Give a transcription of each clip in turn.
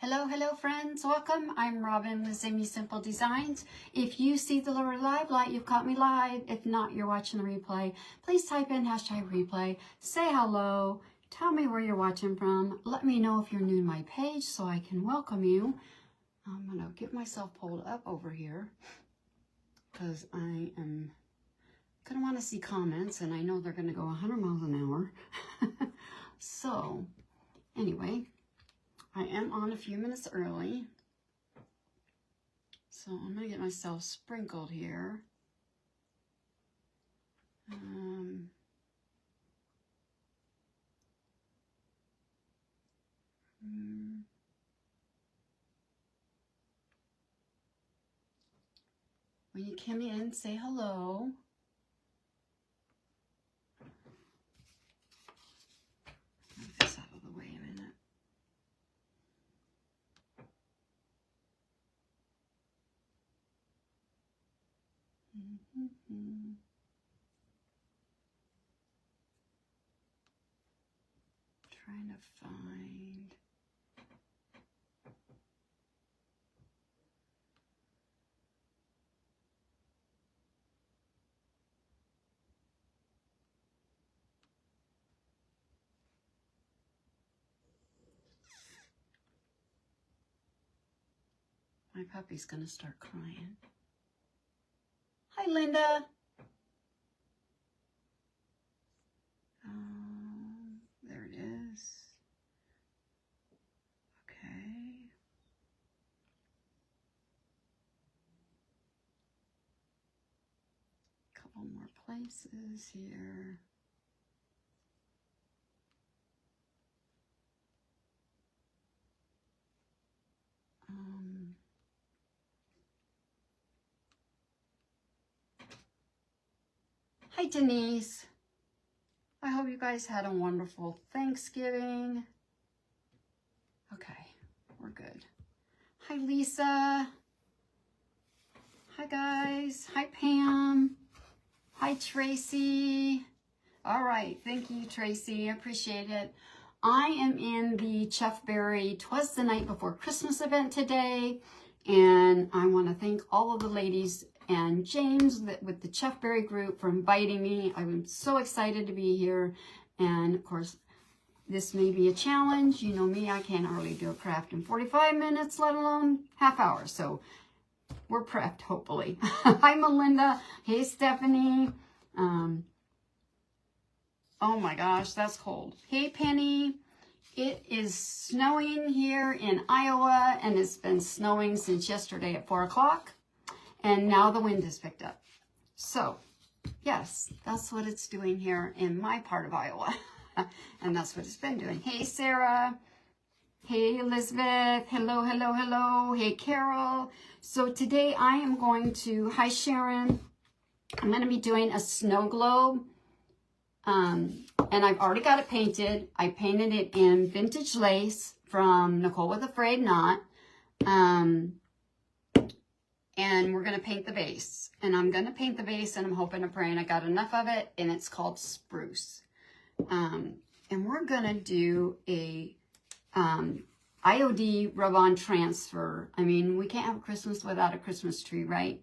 Hello friends, welcome. I'm Robin with Zimmy Simple Designs. If you see the lower live light, you've caught me live. If not, you're watching the replay. Please type in #replay, say hello, tell me where you're watching from. Let me know if you're new to my page so I can welcome you. I'm gonna get myself pulled up over here because I am gonna want to see comments and I know they're gonna go 100 miles an hour. So anyway, I am on a few minutes early, so I'm going to get myself sprinkled here. When you come in, say hello. Move this out of the way a minute. Trying to find. My puppy's gonna start crying. Hi, Linda. There it is. Okay. Couple more places here. Hi, Denise. I hope you guys had a wonderful Thanksgiving. Okay, we're good. Hi, Lisa. Hi, guys. Hi, Pam. Hi, Tracy. All right, thank you, Tracy. I appreciate it. I am in the Chef Berry 'Twas the Night Before Christmas event today, and I want to thank all of the ladies and James with the Chef Berry group for inviting me. I'm so excited to be here, and of course, this may be a challenge. You know me, I can't hardly do a craft in 45 minutes, let alone half hour, so we're prepped, hopefully. Hi, Melinda. Hey, Stephanie. Oh my gosh, that's cold. Hey, Penny. It is snowing here in Iowa, and it's been snowing since yesterday at 4 o'clock, and now the wind has picked up. So, yes, that's what it's doing here in my part of Iowa, and that's what it's been doing. Hey, Sarah. Hey, Elizabeth. Hello, hello, hello. Hey, Carol. So today I am going to, hi, Sharon. I'm going to be doing a snow globe. And I've already got it painted. I painted it in Vintage Lace from Nicole with a Frayed Knot. And we're going to paint the base. And I'm going to paint the base, and I'm hoping and praying I got enough of it. And it's called Spruce. And we're going to do a IOD rub-on transfer. I mean, we can't have a Christmas without a Christmas tree, right?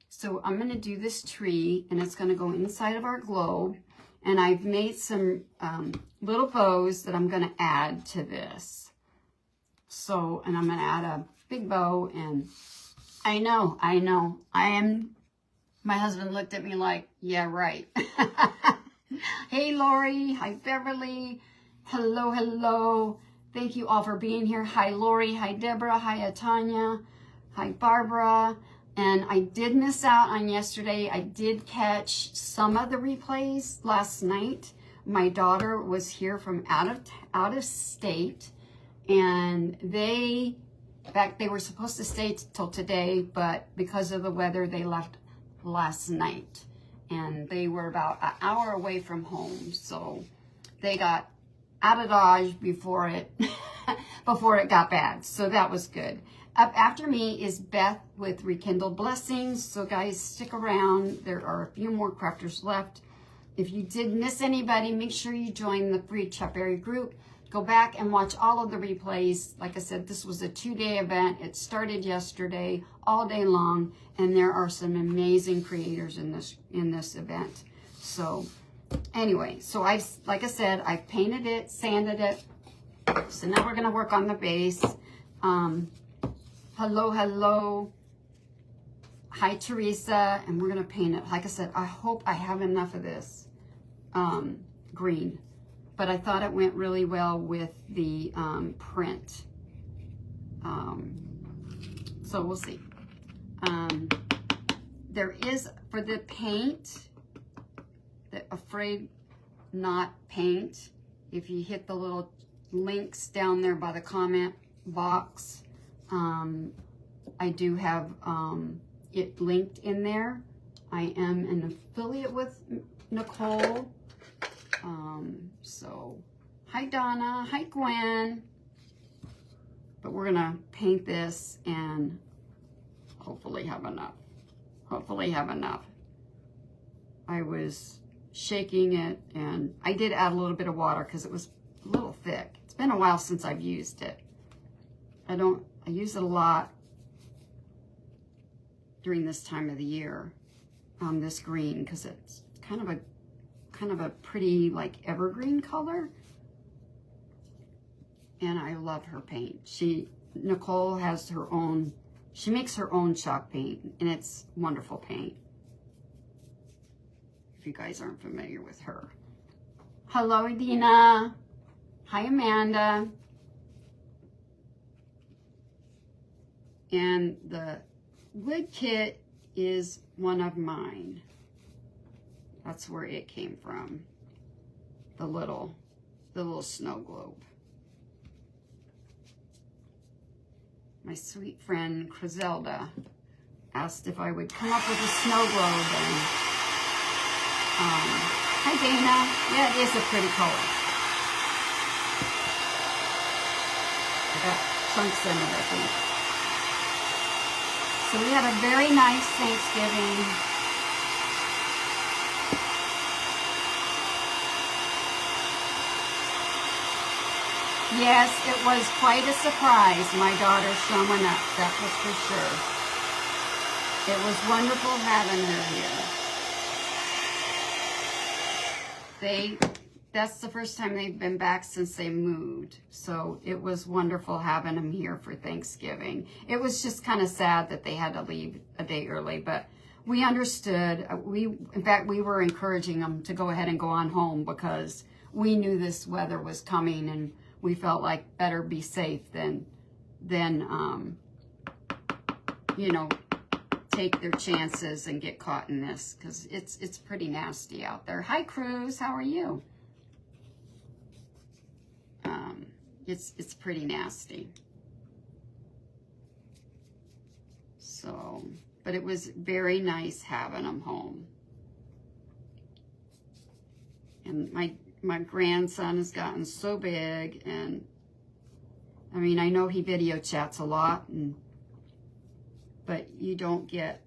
So I'm going to do this tree, and it's going to go inside of our globe. And I've made some little bows that I'm going to add to this. So, and I'm going to add a big bow, and I know, my husband looked at me like, yeah, right. Hey, Lori. Hi, Beverly. Hello, hello. Thank you all for being here. Hi, Lori. Hi, Deborah. Hi, Tanya. Hi, Barbara. And I did miss out on yesterday. I did catch some of the replays last night. My daughter was here from out of state, and in fact, they were supposed to stay till today, but because of the weather, they left last night. And they were about an hour away from home, so they got out of Dodge before it got bad. So that was good. Up after me is Beth with Rekindled Blessings. So guys, stick around. There are a few more crafters left. If you did miss anybody, make sure you join the free Chef Berry group. go back and watch all of the replays. Like I said, this was a 2-day event. It started yesterday, all day long, and there are some amazing creators in this event. So anyway, so like I said, I've painted it, sanded it. So now we're gonna work on the base. Hello. Hi, Teresa, and we're gonna paint it. Like I said, I hope I have enough of this green, but I thought it went really well with the print. So we'll see. There is, for the paint, the Afraid Not paint, if you hit the little links down there by the comment box, I do have it linked in there. I am an affiliate with Nicole. So hi Donna, hi Gwen. But we're gonna paint this and hopefully have enough. Hopefully have enough. I was shaking it, and I did add a little bit of water because it was a little thick. It's been a while since I've used it. I use it a lot during this time of the year, this green, because it's kind of a pretty like evergreen color. And I love her paint. Nicole has her own, she makes her own chalk paint, and it's wonderful paint. If you guys aren't familiar with her. Hello, Edina. Hi, Amanda. And the wood kit is one of mine. That's where it came from. The little snow globe. My sweet friend Criselda asked if I would come up with a snow globe, and hi Dana. Yeah, it is a pretty color. I got chunks in it, I think. So we had a very nice Thanksgiving. Yes, it was quite a surprise, my daughter showing up, that was for sure. It was wonderful having her here. That's the first time they've been back since they moved. So it was wonderful having them here for Thanksgiving. It was just kind of sad that they had to leave a day early, but we understood. In fact, we were encouraging them to go ahead and go on home because we knew this weather was coming, and we felt like better be safe than you know, take their chances and get caught in this, because it's pretty nasty out there. Hi, Cruz. How are you? It's pretty nasty. So, but it was very nice having them home. And my grandson has gotten so big, and I mean, I know he video chats a lot, but you don't get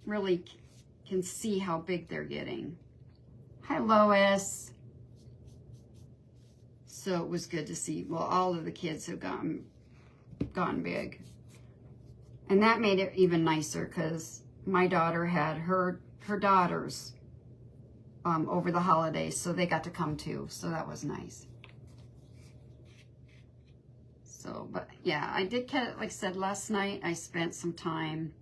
really can see how big they're getting. Hi, Lois. So it was good to see. Well, all of the kids have gotten big, and that made it even nicer because my daughter had her daughters over the holidays, so they got to come too. So that was nice. So, but yeah, I did, like I said, last night I spent some time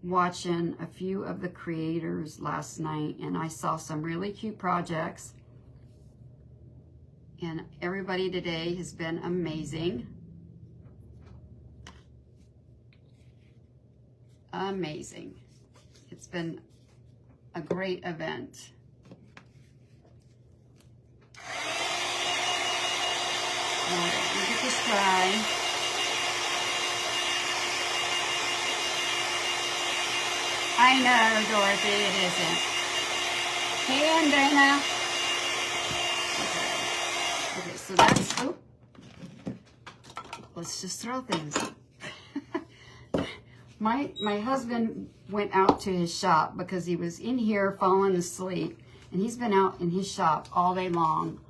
watching a few of the creators last night, and I saw some really cute projects. And everybody today has been amazing. Amazing. It's been a great event. All right, let me get this dry. I know, Dorothy, it isn't. Hey, and Dana. Okay, so that's, oh, let's just throw things. My husband went out to his shop because he was in here falling asleep, and he's been out in his shop all day long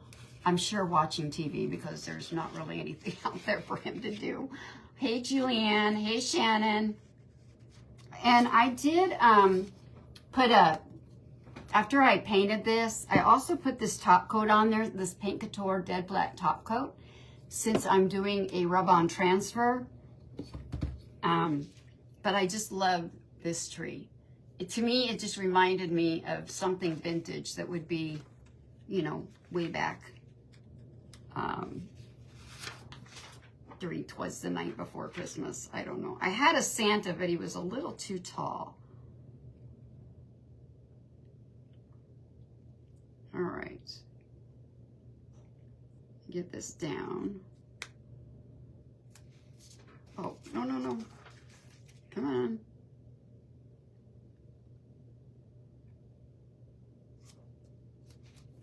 I'm sure watching TV because there's not really anything out there for him to do. Hey, Julianne. Hey, Shannon. And I did after I painted this, I also put this top coat on there, this Paint Couture Dead Black top coat, since I'm doing a rub-on transfer. But I just love this tree. To me, it just reminded me of something vintage that would be, you know, way back during Twas the Night Before Christmas. I don't know. I had a Santa, but he was a little too tall. All right. Get this down. Oh, no, no, no. Come on.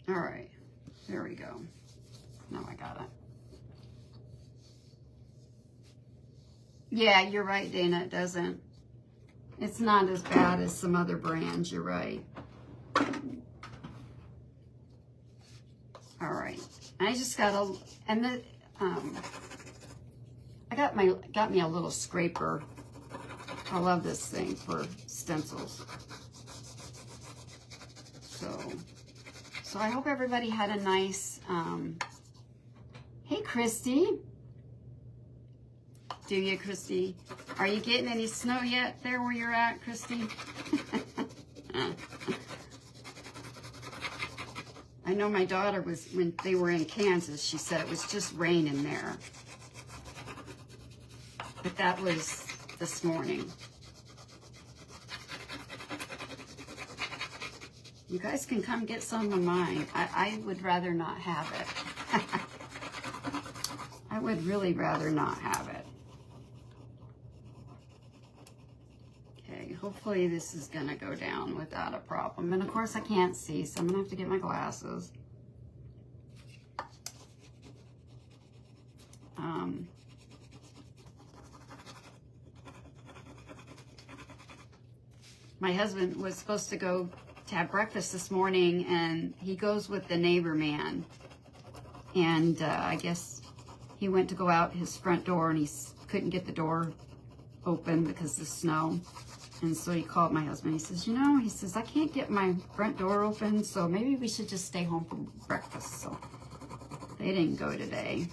All right. There we go. Now I got it. Yeah, you're right, Dana. It doesn't. It's not as bad as some other brands. You're right. All right. I just got a, and the, I got me a little scraper. I love this thing for stencils. So I hope everybody had a nice, hey, Christy. Do you, Christy? Are you getting any snow yet there where you're at, Christy? I know my daughter was, when they were in Kansas, she said it was just raining there. But that was this morning. You guys can come get some of mine. I would rather not have it. I would really rather not have it. Okay, hopefully this is gonna go down without a problem. And of course I can't see, so I'm gonna have to get my glasses. My husband was supposed to go to have breakfast this morning, and he goes with the neighbor man. And I guess he went to go out his front door, and he couldn't get the door open because of the snow. And so he called my husband. He says, you know, he says, I can't get my front door open, so maybe we should just stay home for breakfast. So they didn't go today.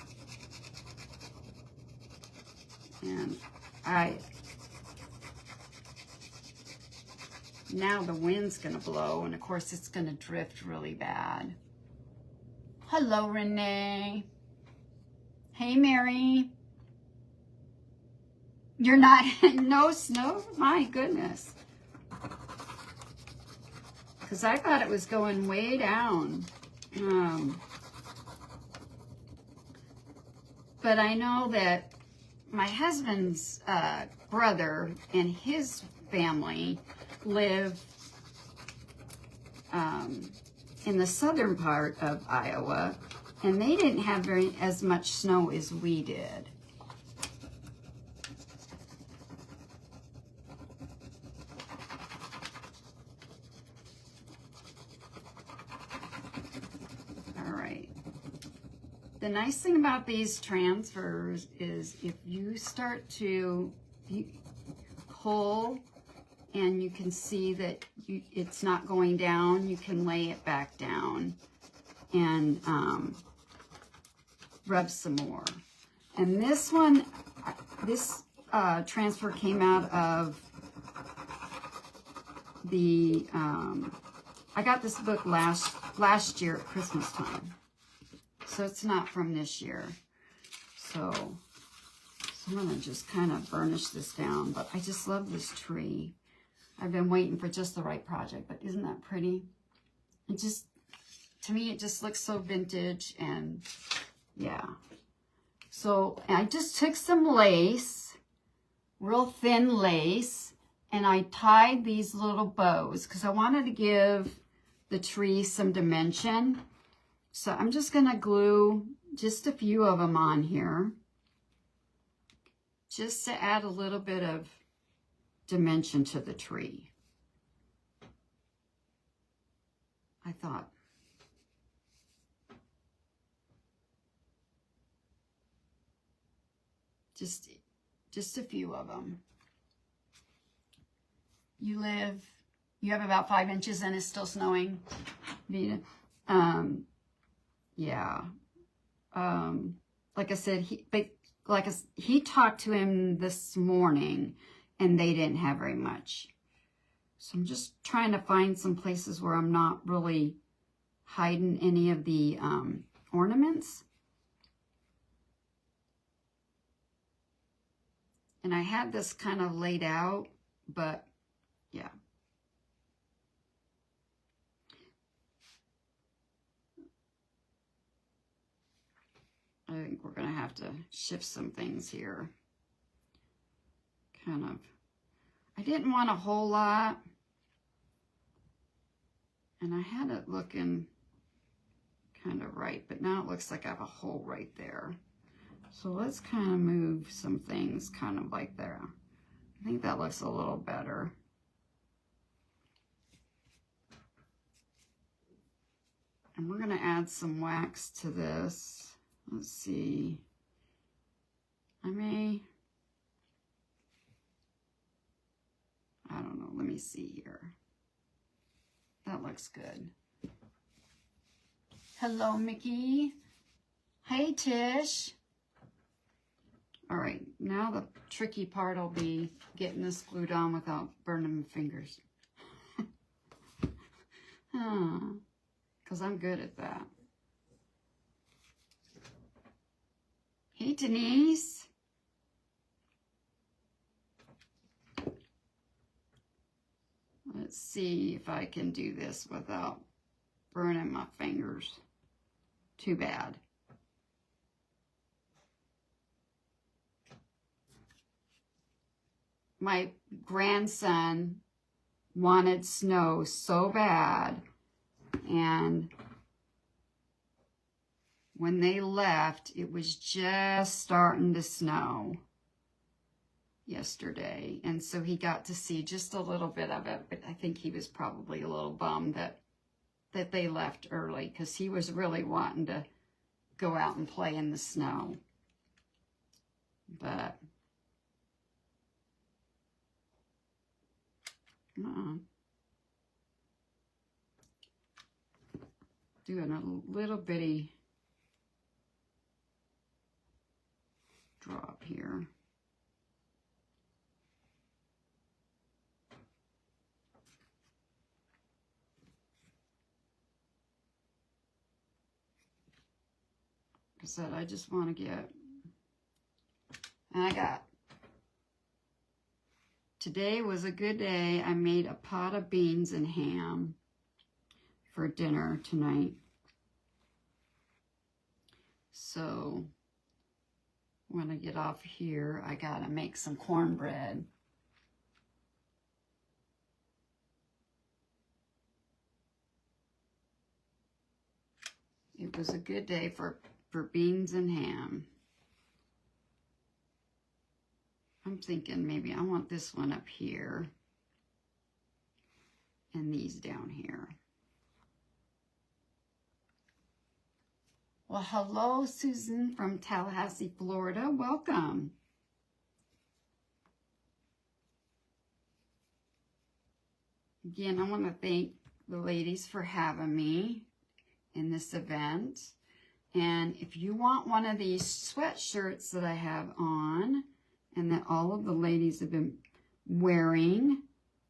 And now the wind's gonna blow, and of course it's gonna drift really bad. Hello, Renee. Hey, Mary. You're not, no snow? My goodness. Because I thought it was going way down. But I know that my husband's brother and his family live in the southern part of Iowa, and they didn't have as much snow as we did. All right. The nice thing about these transfers is if you start to pull and you can see that it's not going down, you can lay it back down and rub some more. And this one, this transfer came out of the, I got this book last year at Christmas time. So it's not from this year. So I'm gonna just kind of burnish this down, but I just love this tree. I've been waiting for just the right project, but isn't that pretty? It just, to me, it just looks so vintage, and yeah. So I just took some lace, real thin lace, and I tied these little bows because I wanted to give the tree some dimension. So I'm just gonna glue just a few of them on here, just to add a little bit of dimension to the tree. I thought. Just a few of them. You have about 5 inches and it's still snowing, Vita. Yeah. Like I said, he talked to him this morning and they didn't have very much. So I'm just trying to find some places where I'm not really hiding any of the ornaments. And I had this kind of laid out, but yeah. I think we're going to have to shift some things here. Kind of. I didn't want a whole lot. And I had it looking kind of right, but now it looks like I have a hole right there. So let's kind of move some things kind of like there. I think that looks a little better. And we're going to add some wax to this. Let's see. I don't know. Let me see here. That looks good. Hello, Mickey. Hey, Tish. All right, now the tricky part will be getting this glued on without burning my fingers. Because I'm good at that. Hey, Denise. Let's see if I can do this without burning my fingers. Too bad. My grandson wanted snow so bad, and when they left, it was just starting to snow yesterday, and so he got to see just a little bit of it, but I think he was probably a little bummed that they left early, because he was really wanting to go out and play in the snow. But doing a little bitty drop here. Like I said, I just want to get, and I got, today was a good day. I made a pot of beans and ham for dinner tonight. So when I get off here, I gotta make some cornbread. It was a good day for beans and ham. I'm thinking maybe I want this one up here and these down here. Well, hello, Susan from Tallahassee, Florida. Welcome. Again, I want to thank the ladies for having me in this event. And if you want one of these sweatshirts that I have on and that all of the ladies have been wearing,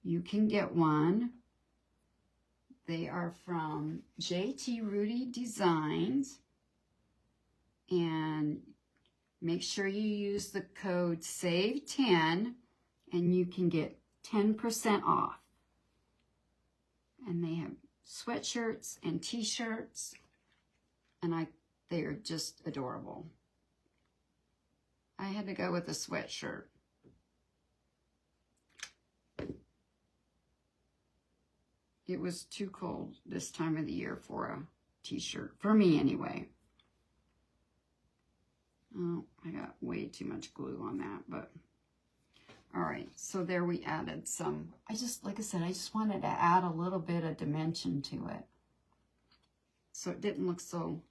you can get one. They are from JT Rudy Designs. And make sure you use the code SAVE10 and you can get 10% off. And they have sweatshirts and t-shirts, and they are just adorable. I had to go with a sweatshirt. It was too cold this time of the year for a t-shirt, for me anyway. Oh, I got way too much glue on that, but all right. So there we added some. Like I said, I just wanted to add a little bit of dimension to it, so it didn't look so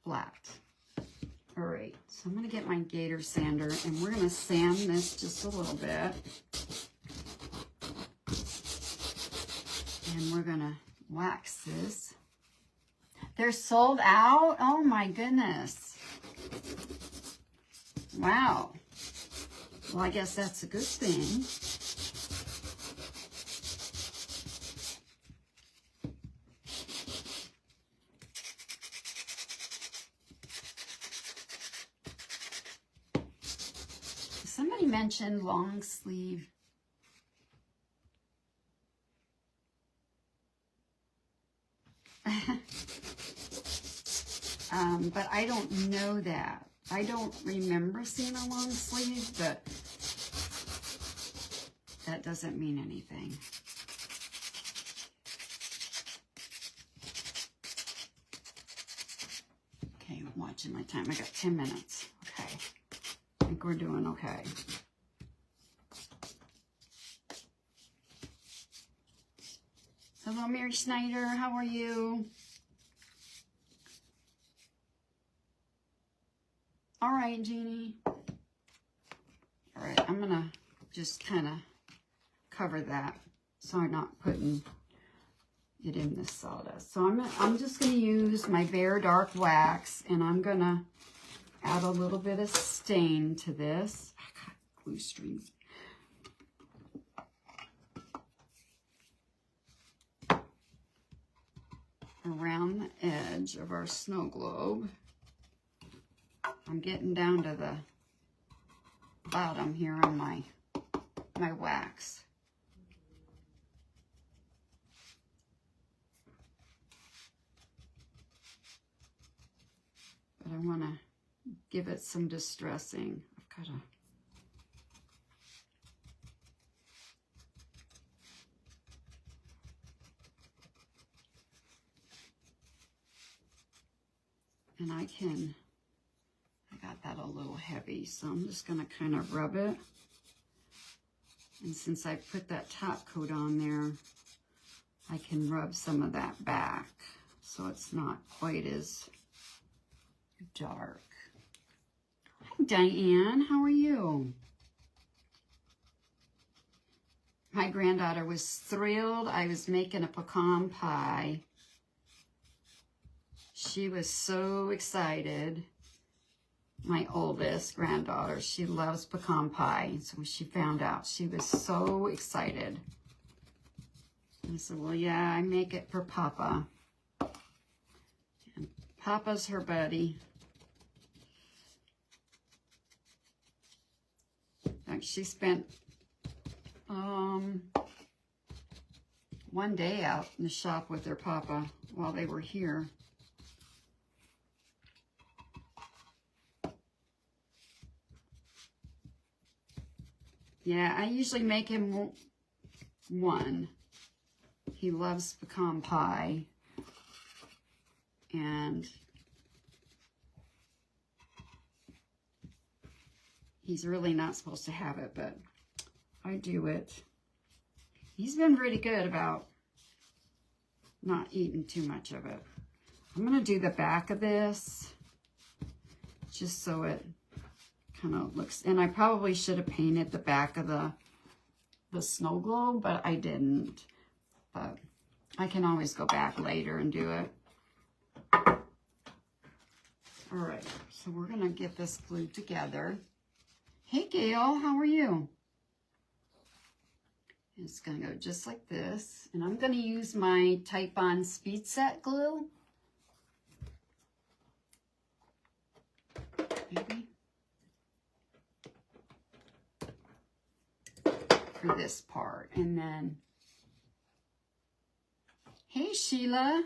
flat. All right, so I'm gonna get my gator sander and we're gonna sand this just a little bit. And we're gonna wax this. They're sold out? Oh my goodness. Wow. Well, I guess that's a good thing. Somebody mentioned long sleeve. But I don't know that. I don't remember seeing a long sleeve, but that doesn't mean anything. Okay, I'm watching my time. I got 10 minutes. Okay. I think we're doing okay. Hello, Mary Schneider. How are you? All right, Jeannie. All right, I'm going to just kind of cover that so I'm not putting it in this sawdust. So I'm just going to use my Bare Dark Wax, and I'm going to add a little bit of stain to this. I got glue strings. Around the edge of our snow globe. I'm getting down to the bottom here on my wax. But I want to give it some distressing. I've got to... And I got that a little heavy, so I'm just going to kind of rub it. And since I put that top coat on there, I can rub some of that back so it's not quite as dark. Hi, Diane. How are you? My granddaughter was thrilled. I was making a pecan pie. She was so excited. My oldest granddaughter, she loves pecan pie. So when she found out, she was so excited. I said, well, yeah, I make it for Papa. And Papa's her buddy. In fact, she spent one day out in the shop with their Papa while they were here. Yeah, I usually make him one. He loves pecan pie. And he's really not supposed to have it, but I do it. He's been pretty good about not eating too much of it. I'm going to do the back of this just so it kind of looks, and I probably should have painted the back of the snow globe, but I didn't. But I can always go back later and do it. All right, so we're gonna get this glued together. Hey Gail, how are you? It's gonna go just like this, and I'm gonna use my Type On Speed Set glue. Maybe. For this part, and then hey Sheila,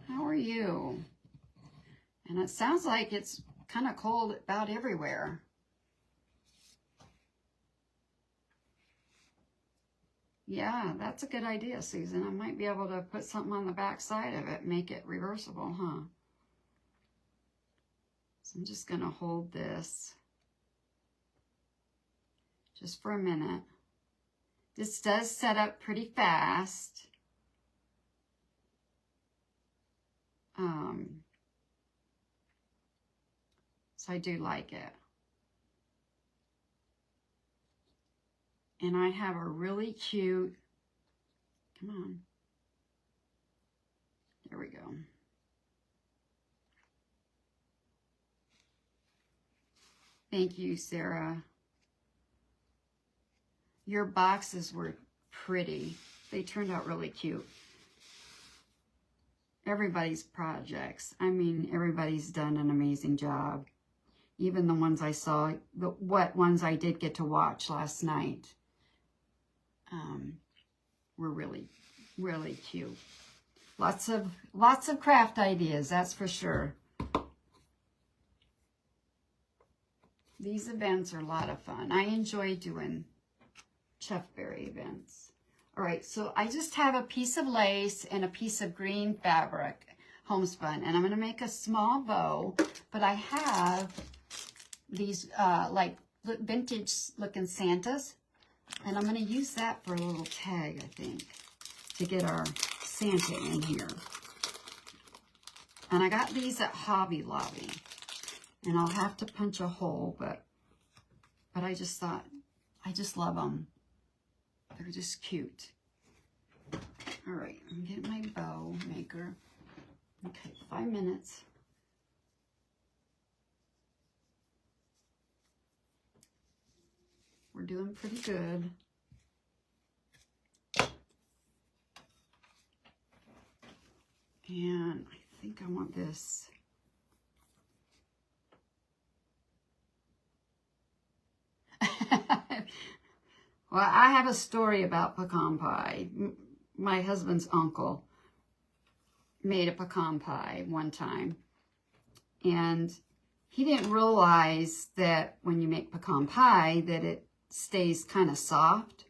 how are you? And it sounds like it's kind of cold about everywhere. Yeah, that's a good idea, Susan. I might be able to put something on the back side of it, make it reversible, huh? So I'm just gonna hold this just for a minute. This does set up pretty fast. So I do like it. And I have a really cute, come on. There we go. Thank you, Sarah. Your boxes were pretty. They turned out really cute. Everybody's projects. I mean, everybody's done an amazing job. Even the ones I saw, what ones I did get to watch last night were really, really cute. Lots of craft ideas, that's for sure. These events are a lot of fun. I enjoy doing Chef Berry events. All right, so I just have a piece of lace and a piece of green fabric, homespun, and I'm going to make a small bow, but I have these like vintage looking Santas, and I'm going to use that for a little tag, I think, to get our Santa in here. And I got these at Hobby Lobby, and I'll have to punch a hole, but I just thought, I just love them. They're just cute. All right, I'm getting my bow maker. Okay, 5 minutes. We're doing pretty good. And I think I want this. Well, I have a story about pecan pie. My husband's uncle made a pecan pie one time, and he didn't realize that when you make pecan pie that it stays kind of soft,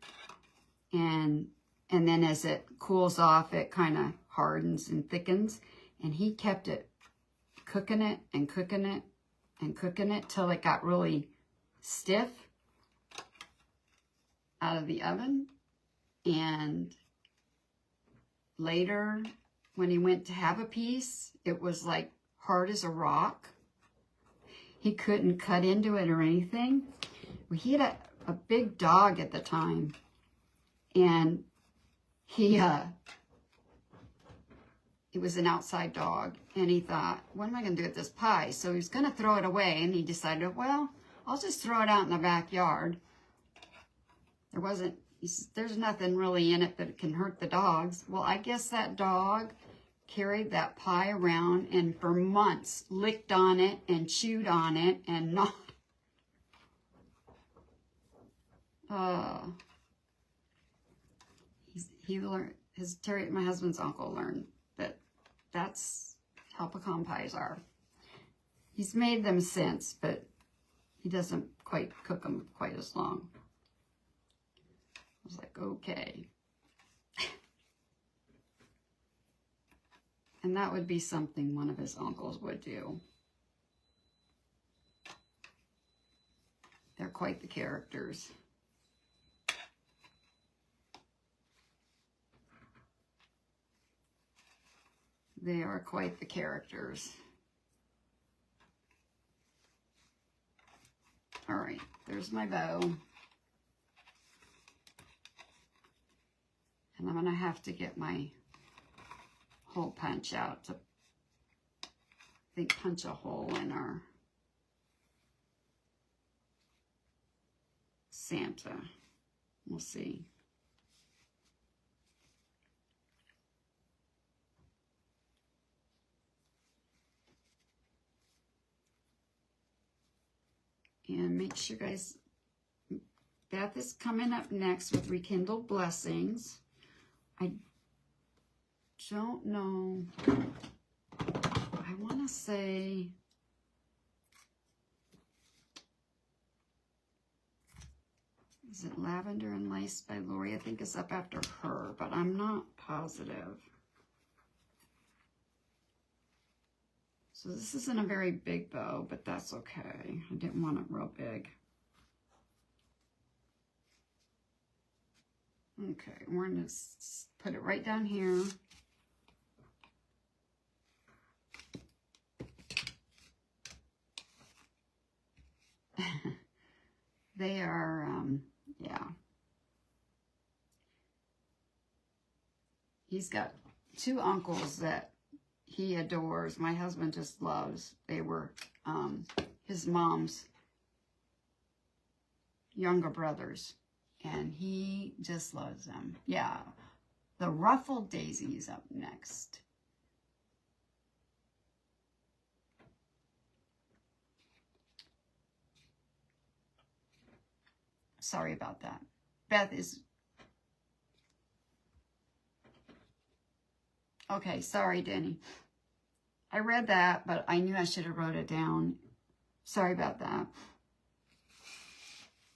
and then as it cools off it kind of hardens and thickens, and he kept it cooking it and cooking it and cooking it till it got really stiff out of the oven. And later when he went to have a piece, it was like hard as a rock. He couldn't cut into it or anything. Well, he had a big dog at the time, and it was an outside dog, and he thought, what am I going to do with this pie? So he was going to throw it away, and he decided, well, I'll just throw it out in the backyard. There's nothing really in it that can hurt the dogs. Well, I guess that dog carried that pie around and for months licked on it and chewed on it and not. He learned, my husband's uncle learned that that's how pecan pies are. He's made them since, but he doesn't quite cook them quite as long. I was like, okay. And that would be something one of his uncles would do. They're quite the characters. They are quite the characters. All right, there's my bow. And I'm going to have to get my hole punch out to, I think, punch a hole in our Santa. We'll see. And make sure, guys, Beth is coming up next with Rekindle Blessings. I don't know. I want to say is it Lavender and Lace by Lori? I think it's up after her, but I'm not positive. So this isn't a very big bow, but that's okay. I didn't want it real big. Okay, we're going to put it right down here. They are, yeah. He's got 2 uncles that he adores. My husband just loves. They were his mom's younger brothers, and he just loves them. Yeah, the ruffled daisy is up next. Sorry about that. Beth is... Okay, sorry, Denny. I read that, but I knew I should have wrote it down. Sorry about that.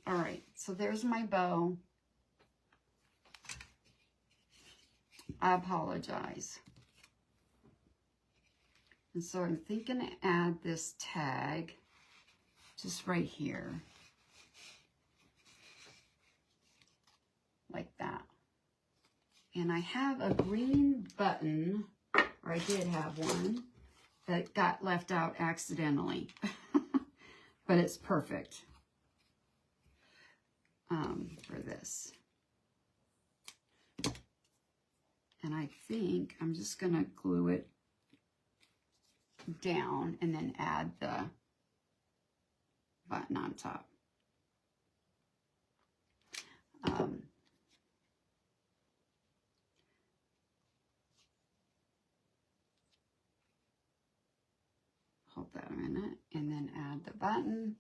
All right, so there's my bow. I apologize. And so I'm thinking to add this tag just right here. Like that. And I have a green button, or I did have one, that got left out accidentally. But it's perfect for this. And I think I'm just going to glue it down and then add the button on top. Hold that a minute, and then add the button.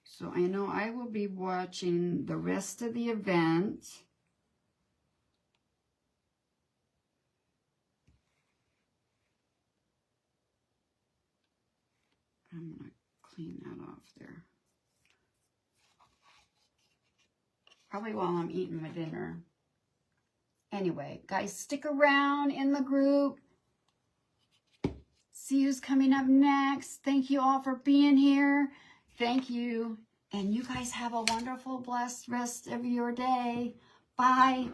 So I know I will be watching the rest of the event. I'm going to clean that off there. Probably while I'm eating my dinner. Anyway, guys, stick around in the group. See who's coming up next. Thank you all for being here. Thank you. And you guys have a wonderful, blessed rest of your day. Bye.